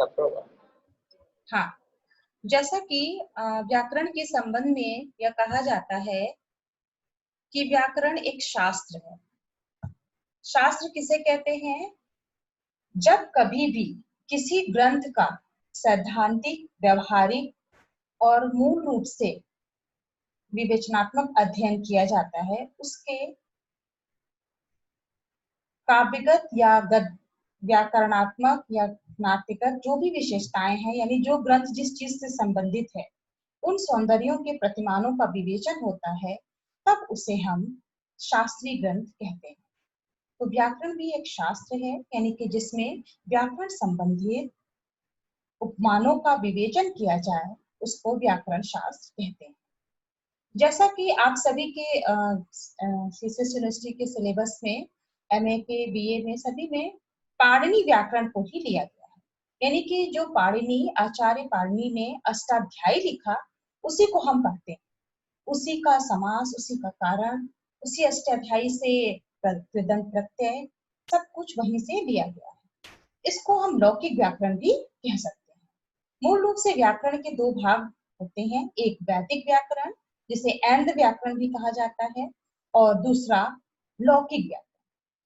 छात्रों का। हाँ, जैसा कि व्याकरण के संबंध में यह कहा जाता है कि व्याकरण एक शास्त्र है। शास्त्र किसे कहते हैं? जब कभी भी किसी ग्रंथ का सैद्धांतिक, व्यवहारिक और मूल रूप से विवेचनात्मक अध्ययन किया जाता है, उसके काव्यगत या व्याकरणात्मक या नाट्यगत जो भी विशेषताएं हैं, यानी जो ग्रंथ जिस चीज से संबंधित है, उन सौंदर्यों के प्रतिमानों का विवेचन होता है, तब उसे हम शास्त्रीय ग्रंथ कहते हैं। तो व्याकरण भी एक शास्त्र है, यानी कि जिसमें व्याकरण संबंधित उपमानों का विवेचन किया जाए, उसको व्याकरण शास्त्र कहते हैं। जैसा कि आप सभी के सीसीएस यूनिवर्सिटी के सिलेबस में, एमए के, बीए में, सभी में पाणिनि व्याकरण को ही लिया गया है। यानी कि जो पाणिनि, आचार्य पाणिनि ने अष्टाध्यायी लिखा, उसी को हम पढ़ते हैं। उसी का समास, उसी का कारण, उसी अष्टाध्यायी से कृदंत प्रत्यय, सब कुछ वहीं से लिया गया है। इसको हम लौकिक व्याकरण भी कह सकते हैं। मूल रूप से व्याकरण के दो भाग होते हैं, एक वैदिक व्याकरण जिसे ऐन्द्र व्याकरण भी कहा जाता है, और दूसरा लौकिक व्याकरण।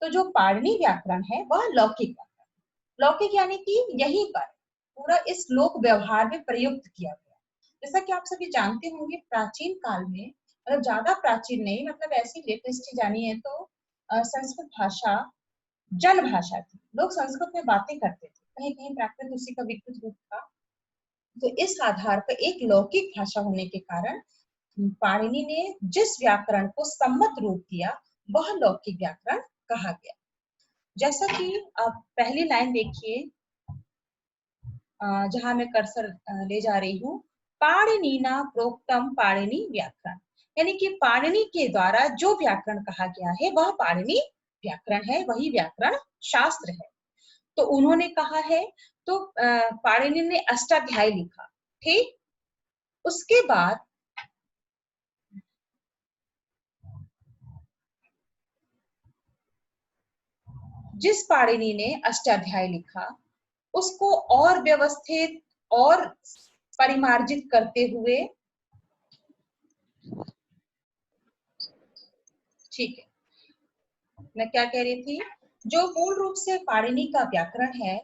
तो जो पाणिनि व्याकरण है वह लौकिक व्याकरण। लौकिक यानी कि यहीं पर पूरा इस लोक व्यवहार में प्रयुक्त किया गया। जैसा कि आप सभी जानते होंगे, प्राचीन काल में, मतलब ज्यादा प्राचीन नहीं, मतलब ऐसी लेटेस्ट ही जानिए तो संस्कृत भाषा जन भाषा थी। लोग संस्कृत में बातें करते थे, कहीं कहीं प्राकृत उसी का विकृत रूप था। तो इस आधार पर एक लौकिक भाषा होने के कारण पाणिनि ने जिस व्याकरण को सम्मत रूप दिया, वह लौकिक व्याकरण कहा गया। जैसा कि आप पहली लाइन देखिए, जहां मैं कर्सर ले जा रही हूँ, पाणिनिना प्रोक्तम पाणिनि व्याकरण, यानी कि पाणिनि के द्वारा जो व्याकरण कहा गया है वह पाणिनि व्याकरण है, वही व्याकरण शास्त्र है। तो उन्होंने कहा है, तो पाणिनि ने अष्टाध्यायी लिखा, ठीक। उसके बाद जिस पाणिनि ने अष्टाध्यायी लिखा, उसको और व्यवस्थित और परिमार्जित करते हुए, ठीक है, मैं क्या कह रही थी, जो मूल रूप से पाणिनि का व्याकरण है,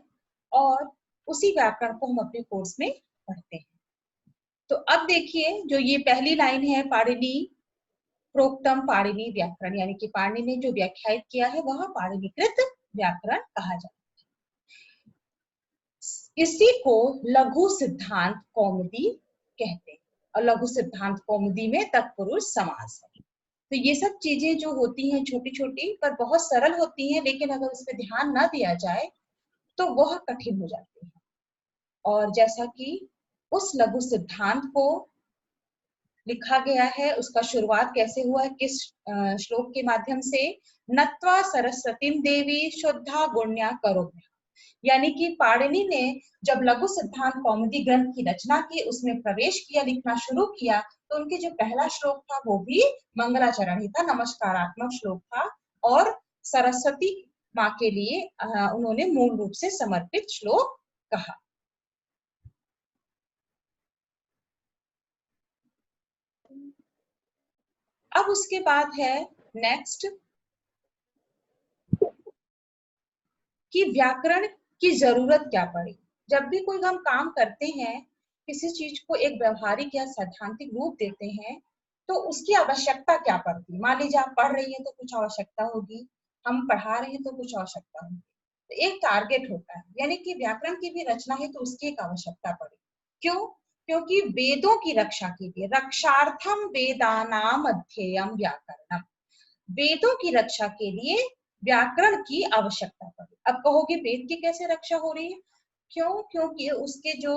और उसी व्याकरण को हम अपने कोर्स में पढ़ते हैं। तो अब देखिए, जो ये पहली लाइन है, पाणिनि प्रोक्तम पाणिनि व्याकरण, यानी कि पाणिनि ने जो व्याख्यायित किया है वह पाणिनिकृत व्याकरण कहा जाता है। इसी को लघु सिद्धांत कौमुदी कहते हैं, और लघु सिद्धांत कौमुदी में तत्पुरुष समास है। तो ये सब चीजें जो होती हैं छोटी छोटी, पर बहुत सरल होती हैं, लेकिन अगर उस पर ध्यान ना दिया जाए तो वह कठिन हो जाती है। और जैसा कि उस लघु सिद्धांत को लिखा गया है, उसका शुरुआत कैसे हुआ है, किस श्लोक के माध्यम से, नत्वा सरस्वतीम देवी शुद्धा गुण्या करोम्य, यानी कि पाणिनि ने जब लघु सिद्धांत कौमुदी ग्रंथ की रचना की, उसमें प्रवेश किया, लिखना शुरू किया, तो उनके जो पहला श्लोक था वो भी मंगलाचरण ही था, नमस्कारात्मक श्लोक था, और सरस्वती माँ के लिए उन्होंने मूल रूप से समर्पित श्लोक कहा। अब उसके बाद है नेक्स्ट, कि व्याकरण की जरूरत क्या पड़ी। जब भी कोई हम काम करते हैं, किसी चीज को एक व्यवहारिक या सैद्धांतिक रूप देते हैं, तो उसकी आवश्यकता क्या पड़ती है। मान लीजिए आप पढ़ रही हैं तो कुछ आवश्यकता होगी, हम पढ़ा रहे हैं तो कुछ आवश्यकता होगी, तो एक टारगेट होता है, यानी कि व्याकरण की भी रचना है तो उसकी एक आवश्यकता पड़ी। क्यों? क्योंकि वेदों की रक्षा के लिए, रक्षार्थम वेदानाम अध्येयम व्याकरणम, वेदों की रक्षा के लिए व्याकरण की आवश्यकता पड़ी। अब कहोगे वेद की कैसे रक्षा हो रही है? क्यों? क्योंकि उसके जो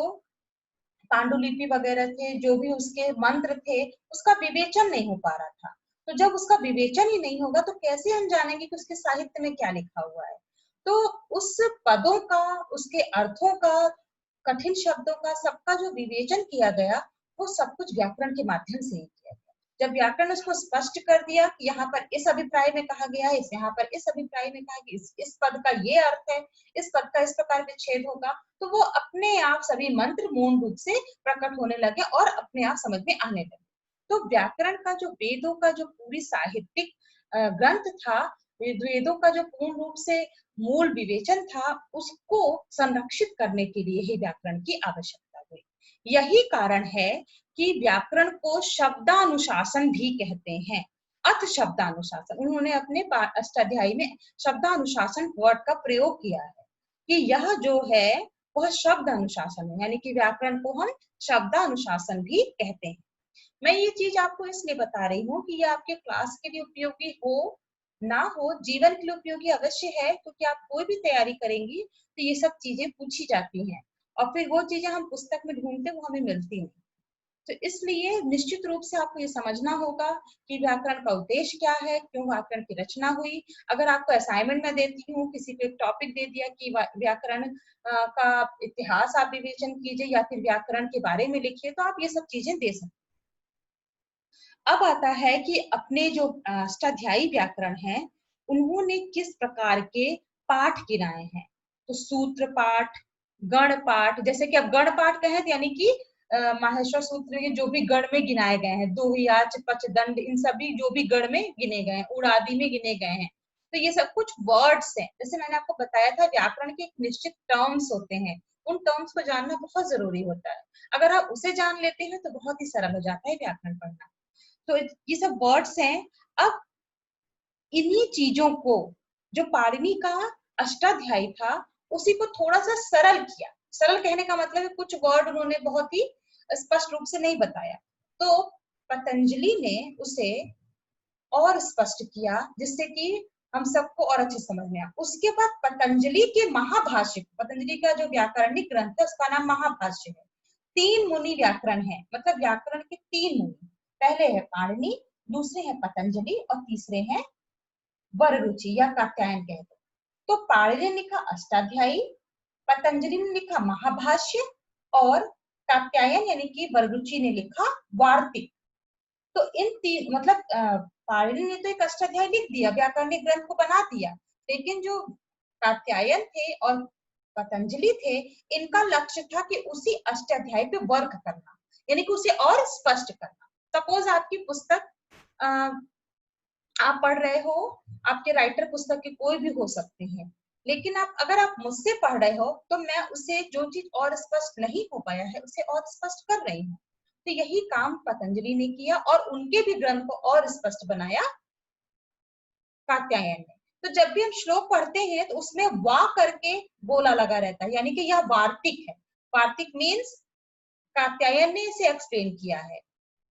पांडुलिपि वगैरह थे, जो भी उसके मंत्र थे, उसका विवेचन नहीं हो पा रहा था। तो जब उसका विवेचन ही नहीं होगा तो कैसे हम जानेंगे कि उसके साहित्य में क्या लिखा हुआ है। तो उस पदों का, उसके अर्थों का, कठिन शब्दों का, सबका जो विवेचन किया गया, वो सब कुछ व्याकरण के माध्यम से ही किया गया। जब व्याकरण उसको स्पष्ट कर दिया कि यहाँ पर इस अभिप्राय में कहा गया है, यहाँ पर इस अभिप्राय में कहा कि इस पद का ये अर्थ है, इस पद का इस प्रकार विच्छेद होगा, तो वो अपने आप सभी मंत्र मूल रूप से प्रकट होने लगे और अपने आप समझ में आने लगे। तो व्याकरण का जो वेदों का जो पूरी साहित्यिक ग्रंथ था, वेदों का जो पूर्ण रूप से मूल विवेचन था, उसको संरक्षित करने के लिए ही व्याकरण की आवश्यकता हुई। यही कारण है कि व्याकरण को शब्दानुशासन भी कहते हैं। अथ शब्दानुशासन, उन्होंने अपने अष्टाध्यायी में शब्दानुशासन वर्ड का प्रयोग किया है कि यह जो है वह शब्द अनुशासन है, यानी कि व्याकरण को हम शब्दानुशासन भी कहते हैं। मैं ये चीज आपको इसलिए बता रही हूँ कि ये आपके क्लास के लिए उपयोगी हो ना हो, जीवन के लिए उपयोगी अवश्य है, क्योंकि आप कोई भी तैयारी करेंगी तो ये सब चीजें पूछी जाती हैं और फिर वो चीजें हम पुस्तक में ढूंढते वो हमें मिलती नहीं। तो इसलिए निश्चित रूप से आपको ये समझना होगा कि व्याकरण का उद्देश्य क्या है, क्यों व्याकरण की रचना हुई। अगर आपको असाइनमेंट में देती हूँ, किसी को एक टॉपिक दे दिया कि व्याकरण का इतिहास आप विवेचन कीजिए या फिर व्याकरण के बारे में लिखिए, तो आप ये सब चीजें दे सकते। अब आता है कि अपने जो अष्टाध्यायी व्याकरण है, उन्होंने किस प्रकार के पाठ गिनाए हैं। तो सूत्र पाठ, गण पाठ, जैसे कि अब गण पाठ कहें यानी कि माहेश्वर सूत्र के जो भी गण में गिनाए गए हैं, दोहिया, पच, दंड, इन सभी जो भी गण में गिने गए हैं, उड़ादी में गिने गए हैं, तो ये सब कुछ वर्ड्स हैं। जैसे मैंने आपको बताया था, व्याकरण के एक निश्चित टर्म्स होते हैं, उन टर्म्स को जानना बहुत जरूरी होता है। अगर आप उसे जान लेते हैं तो बहुत ही सरल हो जाता है व्याकरण पढ़ना। तो ये सब वर्ड्स हैं। अब इन्हीं चीजों को जो पाणिनि का अष्टाध्यायी था, उसी को थोड़ा सा सरल किया। सरल कहने का मतलब है कुछ वर्ड उन्होंने बहुत ही स्पष्ट रूप से नहीं बताया, तो पतंजलि ने उसे और स्पष्ट किया जिससे कि हम सबको और अच्छे समझ में आए। उसके बाद पतंजलि के महाभाष्य, पतंजलि का जो व्याकरणिक ग्रंथ है उसका नाम महाभाष्य है। 3 मुनि व्याकरण है, मतलब व्याकरण के 3 मुनि, पहले है पाणिनि, दूसरे हैं पतंजलि और तीसरे हैं वररुचि या कात्यायन कहते हैं। तो पाणिनि ने लिखा अष्टाध्यायी, पतंजलि ने लिखा महाभाष्य और कात्यायन यानी कि वररुचि ने लिखा वार्तिक। तो इन तीन मतलब पाणिनि ने तो एक अष्टाध्यायी लिख दिया, व्याकरणिक ग्रंथ को बना दिया, लेकिन जो कात्यायन थे और पतंजलि थे, इनका लक्ष्य था कि उसी अष्टाध्यायी पे वर्क करना, यानी कि उसे और स्पष्ट करना। सपोज आपकी पुस्तक आप पढ़ रहे हो, आपके राइटर पुस्तक के कोई भी हो सकते हैं, लेकिन अगर आप मुझसे पढ़ रहे हो तो मैं उसे जो चीज और स्पष्ट नहीं हो पाया है उसे और स्पष्ट कर रही हूँ। तो यही काम पतंजलि ने किया और उनके भी ग्रंथ को और स्पष्ट बनाया कात्यायन ने। तो जब भी हम श्लोक पढ़ते हैं तो उसमें वा करके बोला लगा रहता है, यानी कि यह वार्तिक है। वार्तिक मीन्स कात्यायन ने इसे एक्सप्लेन किया है,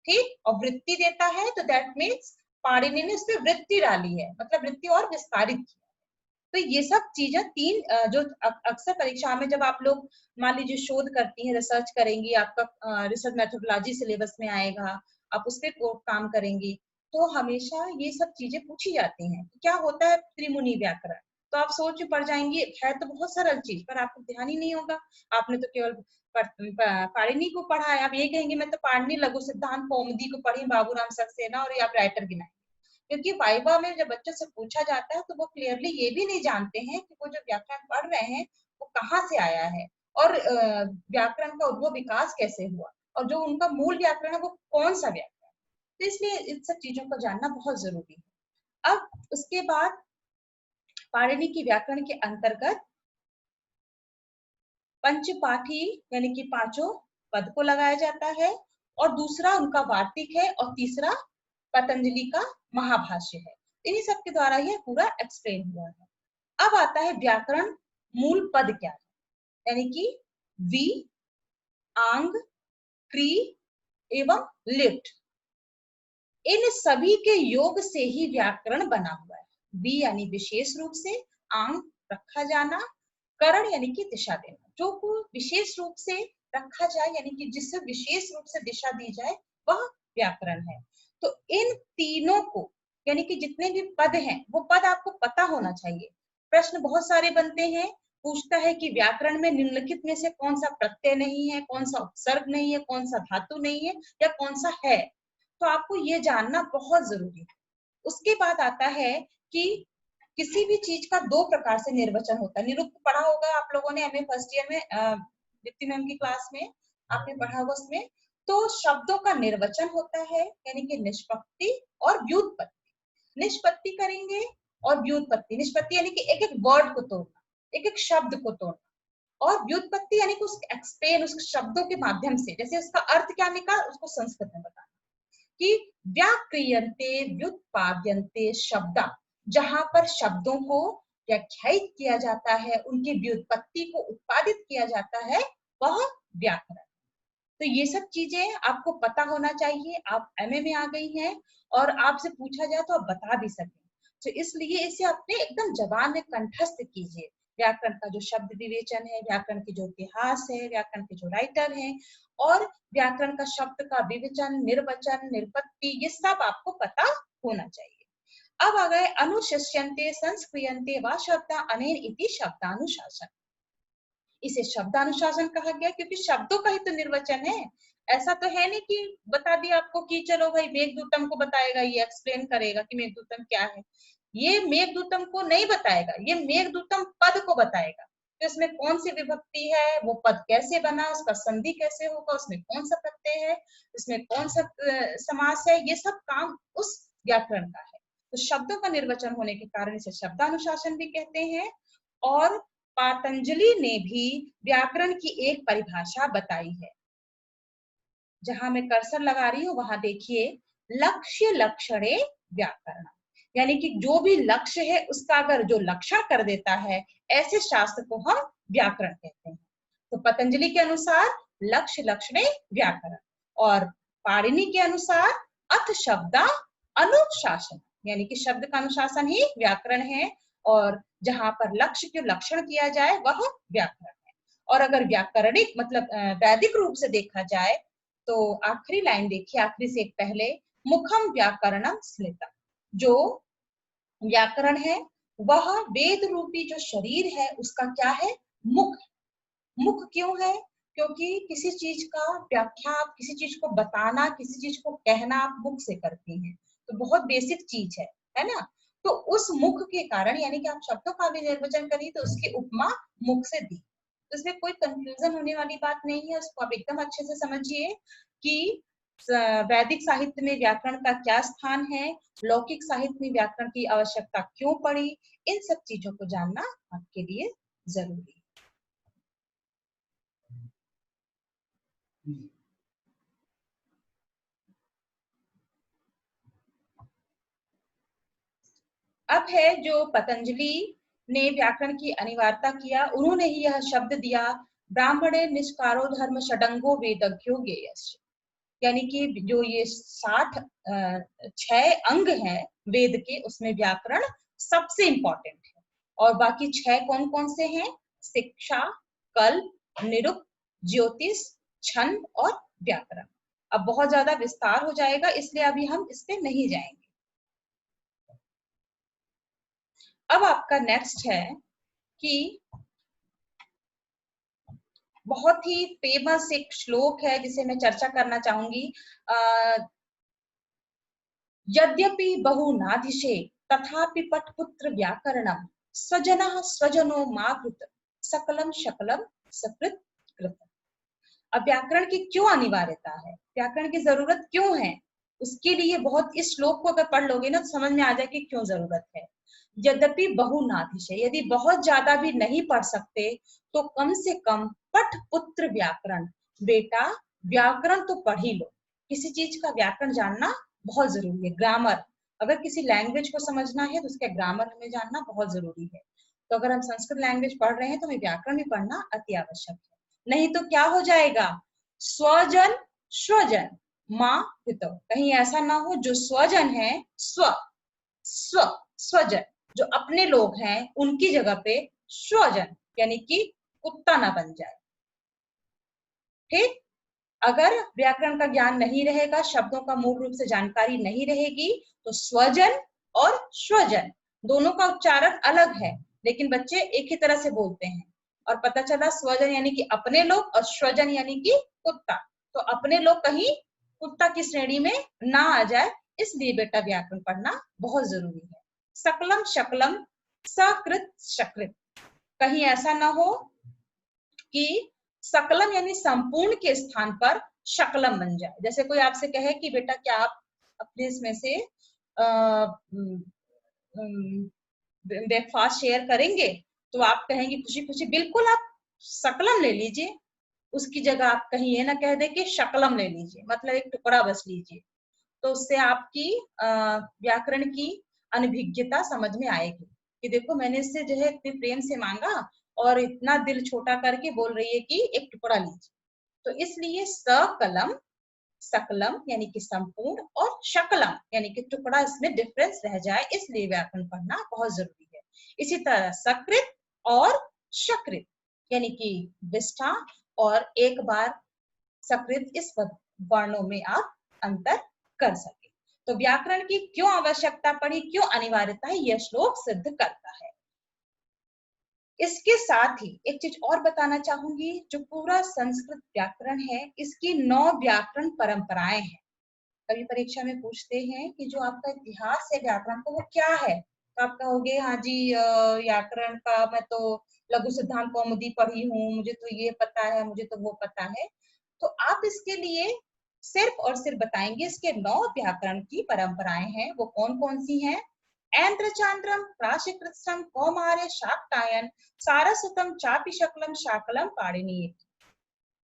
ठीक, और वृत्ति देता है तो दैट मीन्स पाणिनि ने उसमें वृत्ति डाली है, मतलब वृत्ति और विस्तारित किया। तो ये सब चीजें तीन जो अक्सर परीक्षा में जब आप लोग मान लीजिए शोध करती हैं, रिसर्च करेंगी, आपका रिसर्च मेथोडोलॉजी सिलेबस में आएगा, आप उस पर काम करेंगी, तो हमेशा ये सब चीजें पूछी जाती हैं। क्या होता है त्रिमुनि व्याकरण, तो आप सोच पड़ जाएंगी है तो बहुत सरल चीज, पर आपको ध्यान ही नहीं होगा, आपने तो केवल पाणिनि को पढ़ा है। आप ये कहेंगे मैं तो पाणिनि लघु सिद्धांत कौमुदी को पढ़ी बाबूराम सक्सेना और आप राइटर गिनाए, क्योंकि वाइवा में जब बच्चों से पूछा जाता है तो वो क्लियरली ये भी नहीं जानते हैं कि वो जो व्याकरण पढ़ रहे हैं वो कहाँ से आया है और व्याकरण का उद्भव विकास कैसे हुआ और जो उनका मूल व्याकरण है वो कौन सा व्याकरण है। तो इसलिए इन सब चीजों को जानना बहुत जरूरी है। अब उसके बाद पाणिनि की व्याकरण के अंतर्गत पंचपाठी यानी कि पांचों पद को लगाया जाता है, और दूसरा उनका वार्तिक है, और तीसरा पतंजलि का महाभाष्य है। इन्हीं सब के द्वारा यह पूरा एक्सप्लेन हुआ है। अब आता है व्याकरण मूल पद क्या है, यानी कि वी, आंग, क्री एवं लिट, इन सभी के योग से ही व्याकरण बना हुआ है। वी यानी विशेष रूप से, आंग रखा जाना, करण यानी कि दिशा देना, जो को विशेष रूप से रखा जाए यानी कि जिससे विशेष रूप से दिशा दी जाए वह व्याकरण है। तो इन तीनों को यानी कि जितने भी पद हैं वो पद आपको पता होना चाहिए। प्रश्न बहुत सारे बनते हैं, पूछता है कि व्याकरण में निम्नलिखित में से कौन सा प्रत्यय नहीं है, कौन सा उपसर्ग नहीं है, कौन सा धातु नहीं है या कौन सा है। तो आपको ये जानना बहुत जरूरी है। उसके बाद आता है कि किसी भी चीज का दो प्रकार से निर्वचन होता है। निरुक्त पढ़ा होगा आप लोगों ने एमए फर्स्ट ईयर में, दीप्ति मैम की क्लास में आपने पढ़ा होगा उसमें। तो शब्दों का निर्वचन होता है, यानी कि निष्पत्ति और व्युत्पत्ति। निष्पत्ति करेंगे और व्युत्पत्ति। निष्पत्ति यानी कि एक एक वर्ड को तोड़ना, एक एक शब्द को तोड़ना, और व्युत्पत्ति यानी कि उस एक्सप्लेन उस शब्दों के माध्यम से, जैसे उसका अर्थ क्या निकाल उसको संस्कृत में बताना। कि व्याक्रियन्ते व्युत्पाद्यन्ते शब्दा, जहां पर शब्दों को व्याख्यायित किया जाता है, उनकी व्युत्पत्ति को उत्पादित किया जाता है, वह व्याकरण। तो ये सब चीजें आपको पता होना चाहिए। आप एमए में आ गई हैं और आपसे पूछा जाए तो आप बता भी सकें, तो इसलिए इसे अपने एकदम जबान में कंठस्थ कीजिए। व्याकरण का जो शब्द विवेचन है, व्याकरण की जो इतिहास है, व्याकरण के जो राइटर हैं, और व्याकरण का शब्द का विवेचन, निर्वचन, निरुक्ति, ये सब आपको पता होना चाहिए। अब आ गए अनुशिष्यन्ते संस्क्रियन्ते वा शब्दा अनेन इति शब्दानुशासन। इसे शब्दानुशासन कहा गया क्योंकि शब्दों का ही तो निर्वचन है। ऐसा तो है नहीं कि बता दिया आपको कि चलो भाई मेघदूतम को बताएगा, ये एक्सप्लेन करेगा कि मेघदूतम क्या है। ये मेघदूतम को नहीं बताएगा, ये मेघदूतम पद को बताएगा। तो इसमें कौन सी विभक्ति है, वो पद कैसे बना, उसका संधि कैसे होगा, उसमें कौन सा प्रत्यय है, उसमें कौन सा समास है, ये सब काम उस व्याकरण का है। तो शब्दों का निर्वचन होने के कारण इसे शब्दानुशासन भी कहते हैं। और पातंजलि ने भी व्याकरण की एक परिभाषा बताई है। जहां मैं कर्सर लगा रही हूं वहां देखिए, लक्ष्य लक्षणे व्याकरण, यानी कि जो भी लक्ष्य है उसका अगर जो लक्षण कर देता है, ऐसे शास्त्र को हम व्याकरण कहते हैं। तो पतंजलि के अनुसार लक्ष्य लक्षणे व्याकरण, और पाणिनि के अनुसार अथ शब्दा अनुशासन, यानी कि शब्द का अनुशासन ही व्याकरण है, और जहां पर लक्ष्य के लक्षण किया जाए वह व्याकरण है। और अगर व्याकरणिक मतलब वैदिक रूप से देखा जाए तो आखिरी लाइन देखिए, आखिरी से एक पहले, मुखम व्याकरणम स्मृतम, जो व्याकरण है वह वेद रूपी जो शरीर है उसका क्या है, मुख। मुख क्यों है, क्योंकि किसी चीज का व्याख्या, किसी चीज को बताना, किसी चीज को कहना आप मुख से करती हैं, तो बहुत बेसिक चीज है ना। तो उस मुख के कारण, यानी कि आप शब्दों का भी निर्वचन करिए तो उसकी उपमा मुख से दी। तो इसमें कोई कंफ्यूजन होने वाली बात नहीं है, उसको आप एकदम अच्छे से समझिए कि वैदिक साहित्य में व्याकरण का क्या स्थान है, लौकिक साहित्य में व्याकरण की आवश्यकता क्यों पड़ी, इन सब चीजों को जानना आपके लिए जरूरी है। अब है जो पतंजलि ने व्याकरण की अनिवार्यता किया, उन्होंने ही यह शब्द दिया, ब्राह्मणे निष्कारो धर्म षडंगो वेदज्ञो ज्ञेयस्य, यानी कि जो ये 6 अंग हैं वेद के, उसमें व्याकरण सबसे इंपॉर्टेंट है। और बाकी 6 कौन कौन से हैं, शिक्षा, कल्प, निरुक्त, ज्योतिष, छंद और व्याकरण। अब बहुत ज्यादा विस्तार हो जाएगा, इसलिए अभी हम इस पे नहीं जाएंगे। अब आपका नेक्स्ट है कि बहुत ही फेमस एक श्लोक है जिसे मैं चर्चा करना चाहूंगी। यद्यपि बहुनाधिशे तथापि पटपुत्र व्याकरणम स्वजनः स्वजनो माकृत सकलम शकलम सकृत कृत। अब व्याकरण की क्यों अनिवार्यता है, व्याकरण की जरूरत क्यों है, उसके लिए बहुत, इस श्लोक को अगर पढ़ लोगे ना तो समझ में आ जाए कि क्यों जरूरत है। यद्यपि बहुनाधिशे, यदि बहुत ज्यादा भी नहीं पढ़ सकते तो कम से कम पठ पुत्र व्याकरण, बेटा व्याकरण तो पढ़ ही लो। किसी चीज का व्याकरण जानना बहुत जरूरी है। ग्रामर, अगर किसी लैंग्वेज को समझना है तो उसका ग्रामर हमें जानना बहुत जरूरी है। तो अगर हम संस्कृत लैंग्वेज पढ़ रहे हैं तो हमें व्याकरण भी पढ़ना अति आवश्यक है। नहीं तो क्या हो जाएगा, स्वजन स्वजन माँ पितो, कहीं ऐसा ना हो जो स्वजन है स्व स्व स्वजन, जो अपने लोग हैं उनकी जगह पे स्वजन यानी कि कुत्ता ना बन जाए। ठीक, अगर व्याकरण का ज्ञान नहीं रहेगा, शब्दों का मूल रूप से जानकारी नहीं रहेगी, तो स्वजन और स्वजन दोनों का उच्चारण अलग है, लेकिन बच्चे एक ही तरह से बोलते हैं। और पता चला स्वजन यानी कि अपने लोग और स्वजन यानी कि कुत्ता, तो अपने लोग कहीं कुत्ता की श्रेणी में ना आ जाए, इसलिए बेटा व्याकरण पढ़ना बहुत जरूरी है। सकलम शकलम सकृत शकृत, कहीं ऐसा ना हो कि सकलम यानी संपूर्ण के स्थान पर शकलम बन जाए। जैसे कोई आपसे कहे कि बेटा क्या आप अपने इसमें से ब्रेकफास्ट शेयर करेंगे, तो आप कहेंगे खुशी खुशी बिल्कुल आप सकलम ले लीजिए, उसकी जगह आप कहीं ये ना कह दे कि शकलम ले लीजिए, मतलब एक टुकड़ा बस लीजिए। तो उससे आपकी व्याकरण की अनभिज्ञता समझ में आएगी कि देखो मैंने इससे जो है इतने प्रेम से मांगा और इतना दिल छोटा करके बोल रही है कि एक टुकड़ा लीजिए। तो इसलिए सकलम, सकलम यानी कि संपूर्ण, और शकलम यानी कि टुकड़ा, इसमें डिफरेंस रह जाए, इसलिए व्याकरण पढ़ना बहुत जरूरी है। इसी तरह सकृत और शकृत यानी कि विष्ठा और एक बार सकृत, इस वर्णों में आप अंतर कर सके। तो व्याकरण की क्यों आवश्यकता पड़ी, क्यों अनिवार्यता है, यह श्लोक सिद्ध करता है। इसके साथ ही एक चीज और बताना चाहूंगी, जो पूरा संस्कृत व्याकरण है इसकी 9 व्याकरण परंपराएं हैं। कभी परीक्षा में पूछते हैं कि जो आपका इतिहास है व्याकरण का वो क्या है, तो आप कहोगे हाँ जी व्याकरण का मैं तो लघु सिद्धांत कौमुदी पढ़ी हूँ, मुझे तो ये पता है, मुझे तो वो पता है। तो आप इसके लिए सिर्फ और सिर्फ बताएंगे इसके 9 व्याकरण की परंपराएं हैं, वो कौन कौन सी हैं। ऐन्द्र चांद्रम प्राशिकृतम कौमार्य शाक्टायन सारस्वतम चापि शकलम शाकलम पाणिनीय।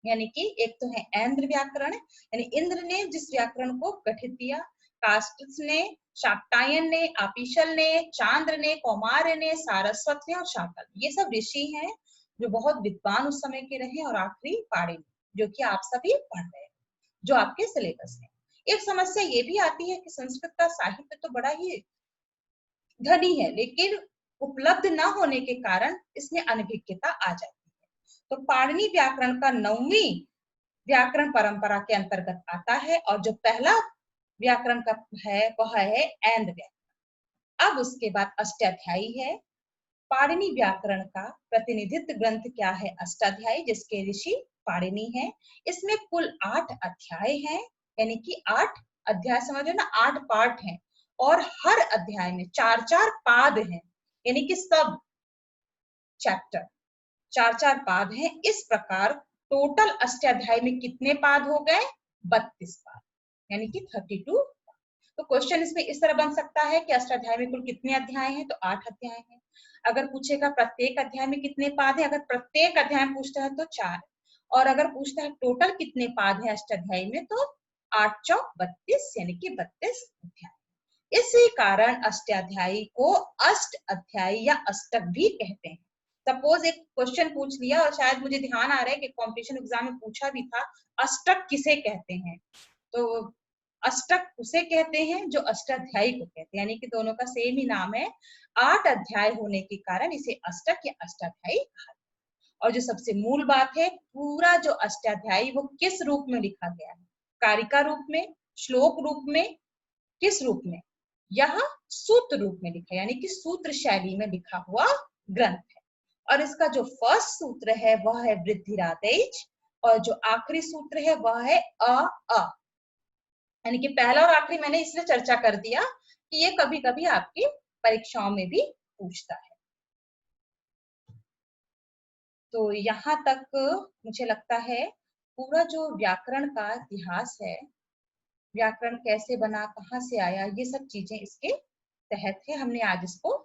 यानी कि एक तो है ऐन्द्र व्याकरण, यानी इंद्र ने जिस व्याकरण को गठित किया, कास्टस ने, शाक्टायन ने, आपिशल ने, चांद्र ने, कौमार्य ने, सारस्वत ने और शाकल, ये सब ऋषि हैं जो बहुत विद्वान उस समय के रहे। और आखिरी पाणिनि, जो कि आप सभी पढ़ रहे हैं, जो आपके सिलेबस में। एक समस्या ये भी आती है कि संस्कृत का साहित्य तो बड़ा ही धनी है, लेकिन उपलब्ध न होने के कारण इसमें अनभिज्ञता आ जाती है। तो पाणिनि व्याकरण का 9वीं व्याकरण परंपरा के अंतर्गत आता है, और जो पहला व्याकरण का है वह है ऐन्द्र व्याकरण। अब उसके बाद अष्टाध्यायी है। पाणिनि व्याकरण का प्रतिनिधित्व ग्रंथ क्या है, अष्टाध्यायी, जिसके ऋषि पाणिनि हैं। इसमें कुल 8 अध्याय हैं, यानी कि 8 अध्याय समझो ना, 8 पार्ट हैं, और हर अध्याय में 4-4 पाद हैं, यानी कि सब चैप्टर 4-4 पाद हैं। इस प्रकार टोटल अष्टाध्याय में कितने पाद हो गए, 32 पाद, यानी कि 32। तो क्वेश्चन इसमें इस तरह बन सकता है कि अष्टाध्याय में कुल कितने अध्याय हैं, तो 8 अध्याय हैं। अगर पूछेगा प्रत्येक अध्याय में कितने पाद है, अगर प्रत्येक अध्याय में पूछता है तो 4, और अगर पूछता है टोटल कितने पाद है अष्टाध्याय में, तो 8 चौक 32, यानी कि 32 अध्याय। इसी कारण अष्टाध्यायी को अष्ट अध्यायी या अष्टक भी कहते हैं। सपोज एक क्वेश्चन पूछ लिया, और शायद मुझे ध्यान आ रहा है कि कॉम्पिटिशन एग्जाम में पूछा भी था, अष्टक किसे कहते हैं, तो अष्टक उसे कहते हैं जो अष्टाध्यायी को कहते हैं, यानी कि दोनों का सेम ही नाम है। 8 अध्याय होने के कारण इसे अष्टक या अष्टाध्यायी कहा। और जो सबसे मूल बात है, पूरा जो अष्टाध्यायी वो किस रूप में लिखा गया है, कारिका रूप में, श्लोक रूप में, किस रूप में, यह सूत्र रूप में लिखा, यानी कि सूत्र शैली में लिखा हुआ ग्रंथ है। और इसका जो फर्स्ट सूत्र है वह है वृद्धिरादेश, और जो आखिरी सूत्र है वह है अ, यानी कि पहला और आखिरी मैंने इसलिए चर्चा कर दिया कि ये कभी कभी आपकी परीक्षाओं में भी पूछता है। तो यहाँ तक मुझे लगता है पूरा जो व्याकरण का इतिहास है, व्याकरण कैसे बना, कहाँ से आया, ये सब चीजें इसके तहत है, हमने आज इसको